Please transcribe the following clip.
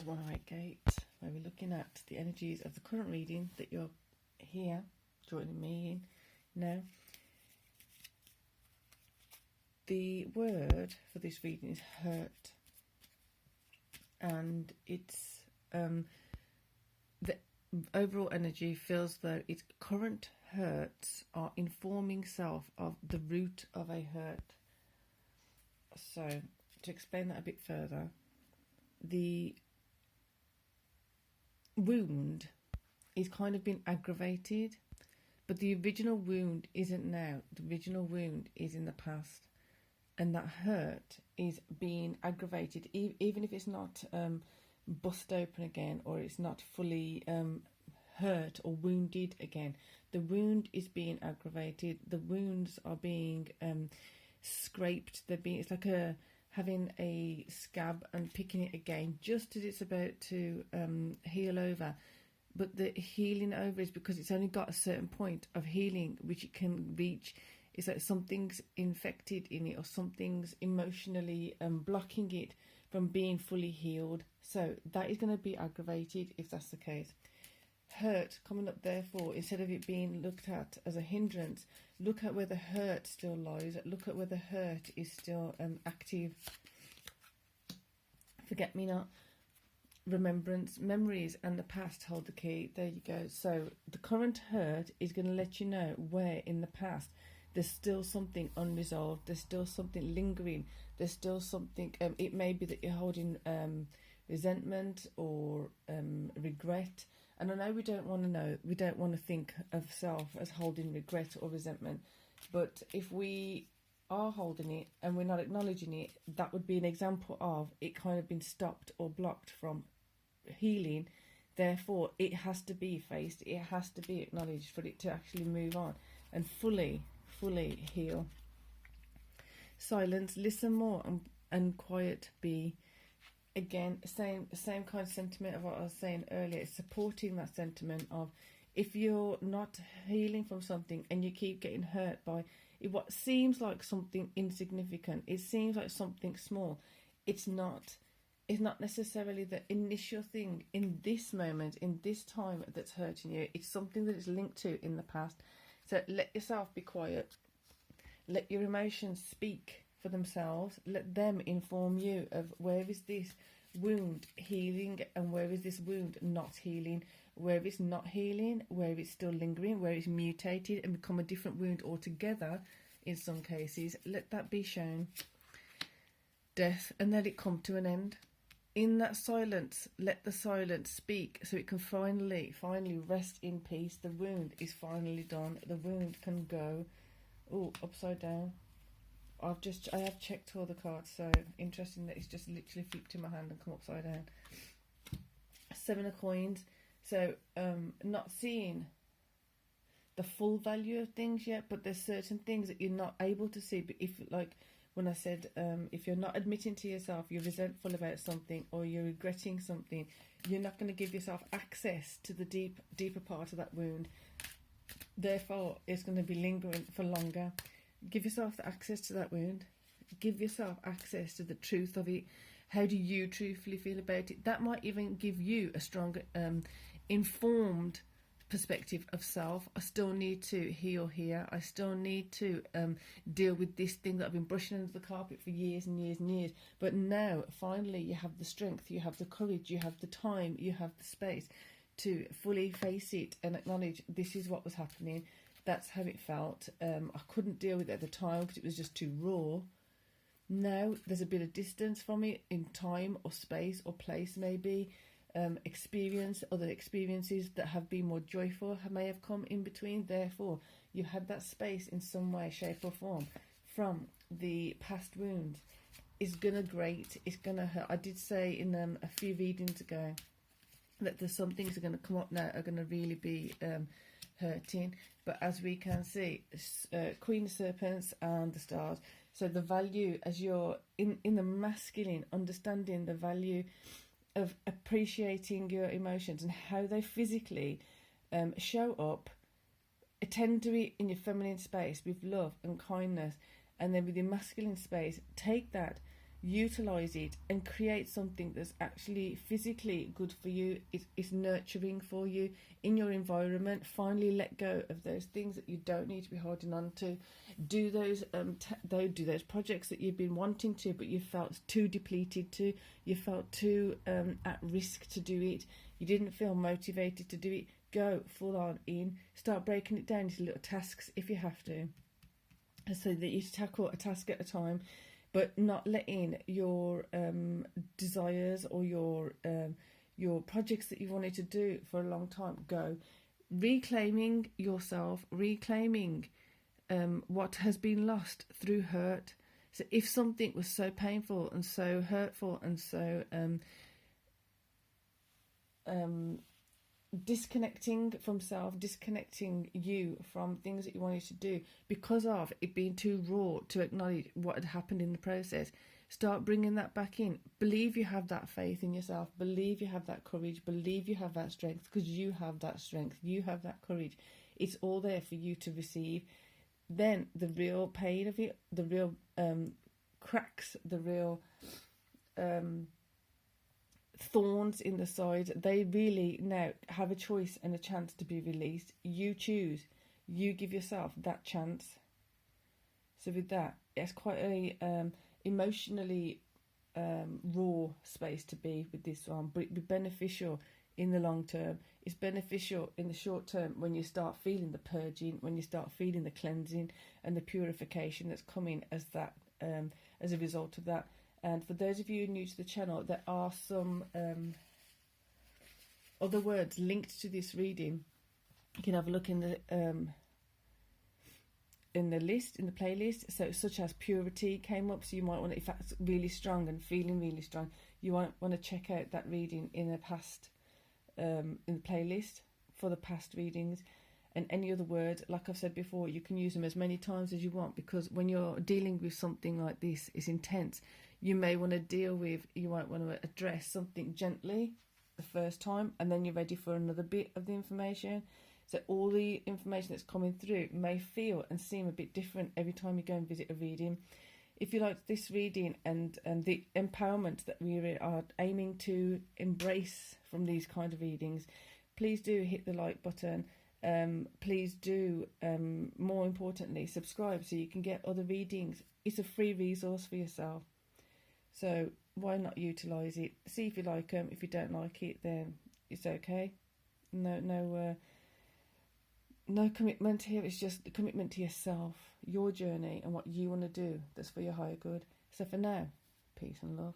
to 108 where we're looking at the energies of the current reading that you're here joining me in now. The word for this reading is hurt, and it's the overall energy feels though its current hurts are informing self of the root of a hurt. So to explain that a bit further, the wound is kind of been aggravated, but the original wound isn't now. The original wound is in the past, and that hurt is being aggravated, even if it's not bust open again, or it's not fully hurt or wounded again. The wound is being aggravated. The wounds are being scraped. It's like having a scab and picking it again just as it's about to heal over. But the healing over is because it's only got a certain point of healing which it can reach. It's like something's infected in it, or something's emotionally blocking it from being fully healed. So that is going to be aggravated if that's the case. Hurt coming up, therefore, instead of it being looked at as a hindrance, look at where the hurt still lies. Look at where the hurt is still active. Forget me not, remembrance, memories, and the past hold the key. There you go. So the current hurt is going to let you know where in the past there's still something unresolved. There's still something lingering. There's still something. It may be that you're holding resentment or regret. And I know we don't want to know. We don't want to think of self as holding regret or resentment. But if we are holding it and we're not acknowledging it, that would be an example of it kind of been stopped or blocked from healing. Therefore, it has to be faced. It has to be acknowledged for it to actually move on and fully heal. Silence, listen more, and quiet be. Again, same kind of sentiment of what I was saying earlier. It's supporting that sentiment of, if you're not healing from something and you keep getting hurt by what seems like something insignificant, it seems like something small, it's not necessarily the initial thing in this moment, in this time, that's hurting you. It's something that it's linked to in the past. So let yourself be quiet. Let your emotions speak for themselves. Let them inform you of where is this wound healing and where is this wound not healing. Where it's not healing, where it's still lingering, where it's mutated and become a different wound altogether in some cases. Let that be shown. Death, and let it come to an end. In that silence, let the silence speak so it can finally rest in peace. The wound is finally done. The wound can go. Oh, upside down. I have checked all the cards, so interesting that it's just literally flipped in my hand and come upside down. 7 of coins. So not seeing the full value of things yet, but there's certain things that you're not able to see. But if, like when I said, if you're not admitting to yourself you're resentful about something or you're regretting something, you're not going to give yourself access to the deeper part of that wound. Therefore, it's going to be lingering for longer. Give yourself the access to that wound. Give yourself access to the truth of it. How do you truthfully feel about it? That might even give you a stronger, informed perspective of self. I still need to heal here. I still need to deal with this thing that I've been brushing under the carpet for years and years and years. But now, finally, you have the strength, you have the courage, you have the time, you have the space to fully face it and acknowledge this is what was happening. That's how it felt. I couldn't deal with it at the time because it was just too raw. Now there's a bit of distance from it in time or space or place, maybe. Other experiences that have been more joyful may have come in between. Therefore, you had that space in some way, shape or form from the past wound. It's gonna grate. It's gonna hurt. I did say in a few readings ago that there's some things that are going to come up now are going to really be hurting. But as we can see, Queen of Serpents and the Stars. So the value, as you're in the masculine, understanding the value of appreciating your emotions and how they physically show up, attend to it in your feminine space with love and kindness, and then with your masculine space, take that. utilize it and create something that's actually physically good for you. It's nurturing for you in your environment. Finally let go of those things that you don't need to be holding on to. Do those do those projects that you've been wanting to, but you felt too depleted to, you felt too at risk to do it, you didn't feel motivated to do it. Go full on in, start breaking it down into little tasks if you have to, so that you tackle a task at a time, but not letting your desires or your projects that you wanted to do for a long time go. Reclaiming yourself, reclaiming what has been lost through hurt. So if something was so painful and so hurtful and so disconnecting from self, disconnecting you from things that you wanted to do because of it being too raw to acknowledge what had happened in the process, start bringing that back in. Believe you have that faith in yourself, believe you have that courage, believe you have that strength, because you have that strength, you have that courage. It's all there for you to receive. Then the real pain of it, the real cracks, the real thorns in the side, they really now have a choice and a chance to be released. You choose, you give yourself that chance. So with that, it's quite a emotionally raw space to be with this one, but it'd be beneficial in the long term. It's beneficial in the short term when you start feeling the purging, when you start feeling the cleansing and the purification that's coming as that as a result of that. And for those of you new to the channel, there are some other words linked to this reading. You can have a look in the list, in the playlist. So such as purity came up, so you might want to, if that's really strong and feeling really strong, you might want to check out that reading in the past, in the playlist for the past readings. And any other words, like I've said before, you can use them as many times as you want, because when you're dealing with something like this, it's intense. You may want you might want to address something gently the first time, and then you're ready for another bit of the information. So all the information that's coming through may feel and seem a bit different every time you go and visit a reading. If you like this reading and the empowerment that we are aiming to embrace from these kind of readings, please do hit the like button. Please do, more importantly, subscribe so you can get other readings. It's a free resource for yourself. So why not utilise it? See if you like them. If you don't like it, then it's okay. No commitment here. It's just a commitment to yourself, your journey, and what you want to do that's for your higher good. So for now, peace and love.